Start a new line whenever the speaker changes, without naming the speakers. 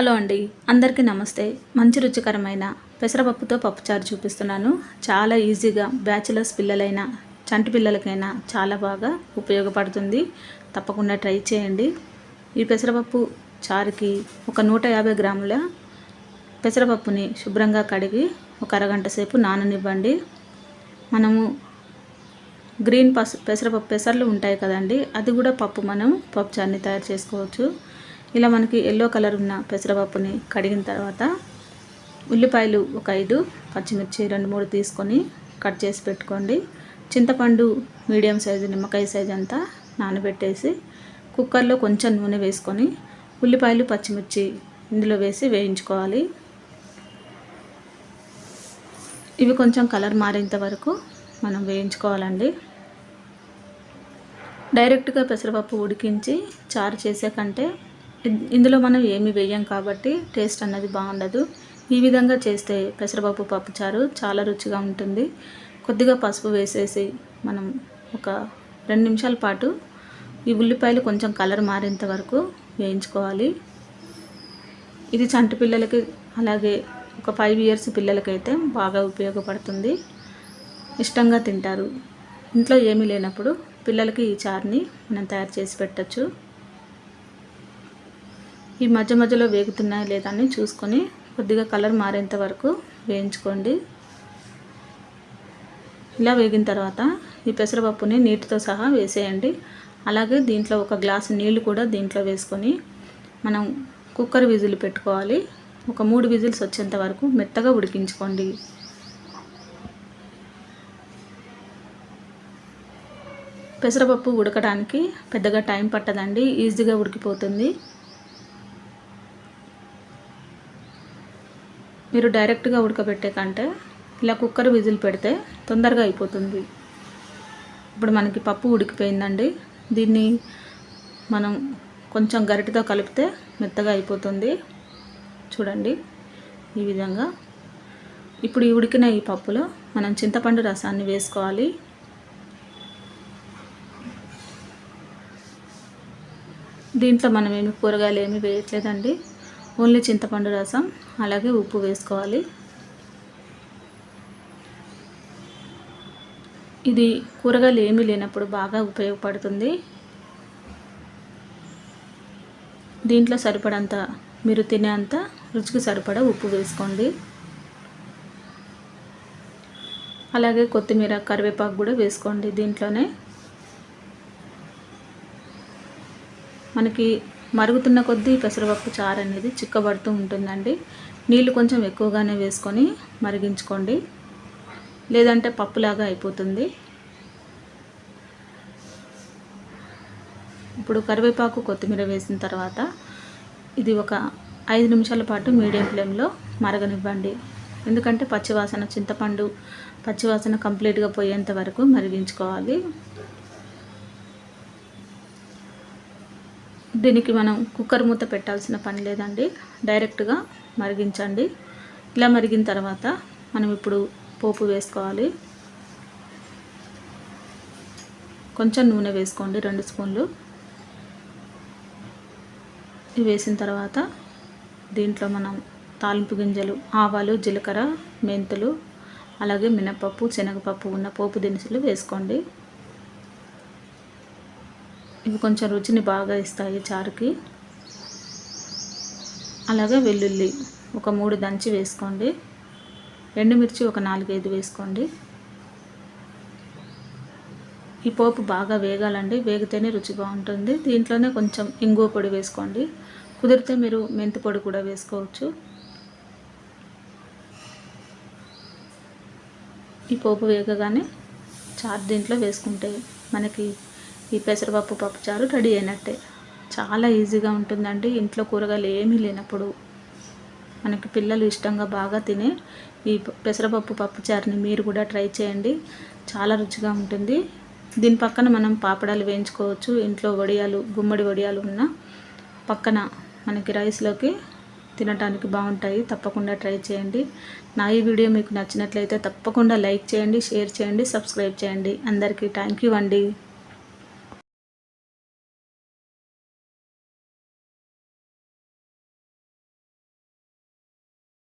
Hello అండి, అందరికీ నమస్తే. మంచి రుచికరమైన పెసరపప్పుతో పప్పుచారు చూపిస్తున్నాను. చాలా ఈజీగా బ్యాచిలర్స్ పిల్లలైనా చంటి పిల్లలకైనా చాలా బాగా ఉపయోగపడుతుంది. తప్పకుండా ట్రై చేయండి. ఈ పెసరపప్పు చారుకి ఒక 150 గ్రాముల పెసరపప్పుని శుభ్రంగా కడిగి ఒక అరగంట సేపు నాననివ్వండి. మనము గ్రీన్ పెసర్లు ఉంటాయి కదండి, అది కూడా మనం పప్పుచారుని తయారు చేసుకోవచ్చు. ఇలా మనకి ఎల్లో కలర్ ఉన్న పెసరపప్పుని కడిగిన తర్వాత ఉల్లిపాయలు ఒక 5, పచ్చిమిర్చి 2-3 తీసుకొని కట్ చేసి పెట్టుకోండి. చింతపండు మీడియం సైజు నిమ్మకాయ సైజు అంతా నానబెట్టేసి కుక్కర్లో కొంచెం నూనె వేసుకొని ఉల్లిపాయలు పచ్చిమిర్చి ఇందులో వేసి వేయించుకోవాలి. ఇవి కొంచెం కలర్ మారేంత వరకు మనం వేయించుకోవాలండి. డైరెక్ట్గా పెసరపప్పు ఉడికించి చారు చేసే కంటే ఇందులో మనం ఏమి వేయం కాబట్టి టేస్ట్ అన్నది బాగుండదు. ఈ విధంగా చేస్తే పెసరపప్పు పప్పుచారు చాలా రుచిగా ఉంటుంది. కొద్దిగా పసుపు వేసేసి మనం ఒక 2 నిమిషాల పాటు ఈ ఉల్లిపాయలు కొంచెం కలర్ మారేంత వరకు వేయించుకోవాలి. ఇది చంటి పిల్లలకి అలాగే ఒక 5 ఇయర్స్ పిల్లలకైతే బాగా ఉపయోగపడుతుంది. ఇష్టంగా తింటారు. ఇంట్లో ఏమీ లేనప్పుడు పిల్లలకి ఈ చారుని మనం తయారు చేసి పెట్టచ్చు. ఈ మధ్య మధ్యలో వేగుతున్నాయా లేదా అని చూసుకొని కొద్దిగా కలర్ మారేంత వరకు వేయించుకోండి. ఇలా వేగిన తర్వాత ఈ పెసరపప్పుని నీటితో సహా వేసేయండి. అలాగే దీంట్లో ఒక గ్లాసు నీళ్లు కూడా దీంట్లో వేసుకొని మనం కుక్కర్ విజిల్ పెట్టుకోవాలి. ఒక 3 విజిల్స్ వచ్చేంత వరకు మెత్తగా ఉడికించుకోండి. పెసరపప్పు ఉడకడానికి పెద్దగా టైం పట్టదండి, ఈజీగా ఉడికిపోతుంది. మీరు డైరెక్ట్గా ఉడకబెట్టే కంటే ఇలా కుక్కర్ విజిల్ పెడితే తొందరగా అయిపోతుంది. ఇప్పుడు మనకి పప్పు ఉడికిపోయిందండి. దీన్ని మనం కొంచెం గరిటెతో కలిపితే మెత్తగా అయిపోతుంది. చూడండి ఈ విధంగా. ఇప్పుడు ఈ ఉడికిన ఈ పప్పులో మనం చింతపండు రసాన్ని వేసుకోవాలి. దీంట్లో మనం ఏమి కూరగాయలు ఏమి వేయట్లేదండి, ఓన్లీ చింతపండు రసం అలాగే ఉప్పు వేసుకోవాలి. ఇది కూరగాయలు ఏమీ లేనప్పుడు బాగా ఉపయోగపడుతుంది. దీంట్లో సరిపడంత మీరు తినేంత రుచికి సరిపడా ఉప్పు వేసుకోండి. అలాగే కొత్తిమీర కరివేపాకు కూడా వేసుకోండి. దీంట్లోనే మనకి మరుగుతున్న కొద్దీ పెసరపప్పు చారు అనేది చిక్కబడుతూ ఉంటుందండి. నీళ్ళు కొంచెం ఎక్కువగానే వేసుకొని మరిగించుకోండి, లేదంటే పప్పులాగా అయిపోతుంది. ఇప్పుడు కరివేపాకు కొత్తిమీర వేసిన తర్వాత ఇది ఒక 5 నిమిషాల పాటు మీడియం ఫ్లేమ్లో మరగనివ్వండి. ఎందుకంటే చింతపండు పచ్చివాసన కంప్లీట్గా పోయేంత వరకు మరిగించుకోవాలి. దీనికి మనం కుక్కర్ మూత పెట్టాల్సిన పని లేదండి, డైరెక్ట్గా మరిగించండి. ఇలా మరిగిన తర్వాత మనం ఇప్పుడు పోపు వేసుకోవాలి. కొంచెం నూనె వేసుకోండి, 2 స్పూన్లు. ఇవి వేసిన తర్వాత దీంట్లో మనం తాలింపు గింజలు, ఆవాలు, జీలకర్ర, మెంతులు, అలాగే మినపప్పు, శనగపప్పు ఉన్న పోపు దినుసులు వేసుకోండి. ఇవి కొంచెం రుచిని బాగా ఇస్తాయి చారుకి. అలాగే వెల్లుల్లి ఒక 3 దంచి వేసుకోండి. ఎండుమిర్చి ఒక 4-5 వేసుకోండి. ఈ పోపు బాగా వేగాలండి, వేగితేనే రుచి బాగుంటుంది. దీంట్లోనే కొంచెం ఇంగువ పొడి వేసుకోండి. కుదిరితే మీరు మెంతి పొడి కూడా వేసుకోవచ్చు. ఈ పోపు వేగగానే చారు దీంట్లో వేసుకుంటే మనకి ఈ పెసరపప్పు పప్పుచారు రెడీ అయినట్టే. చాలా ఈజీగా ఉంటుందండి. ఇంట్లో కూరగాయలు ఏమీ లేనప్పుడు మనకి పిల్లలు ఇష్టంగా బాగా తినే ఈ పెసరపప్పు పప్పుచారుని మీరు కూడా ట్రై చేయండి. చాలా రుచిగా ఉంటుంది. దీని పక్కన మనం పాపడాలు వేయించుకోవచ్చు. ఇంట్లో వడియాలు, గుమ్మడి వడియాలు ఉన్న పక్కన మనకి రైస్లోకి తినడానికి బాగుంటాయి. తప్పకుండా ట్రై చేయండి. నా ఈ వీడియో మీకు నచ్చినట్లయితే తప్పకుండా లైక్ చేయండి, షేర్ చేయండి, సబ్స్క్రైబ్ చేయండి. అందరికీ థ్యాంక్ యూ అండి.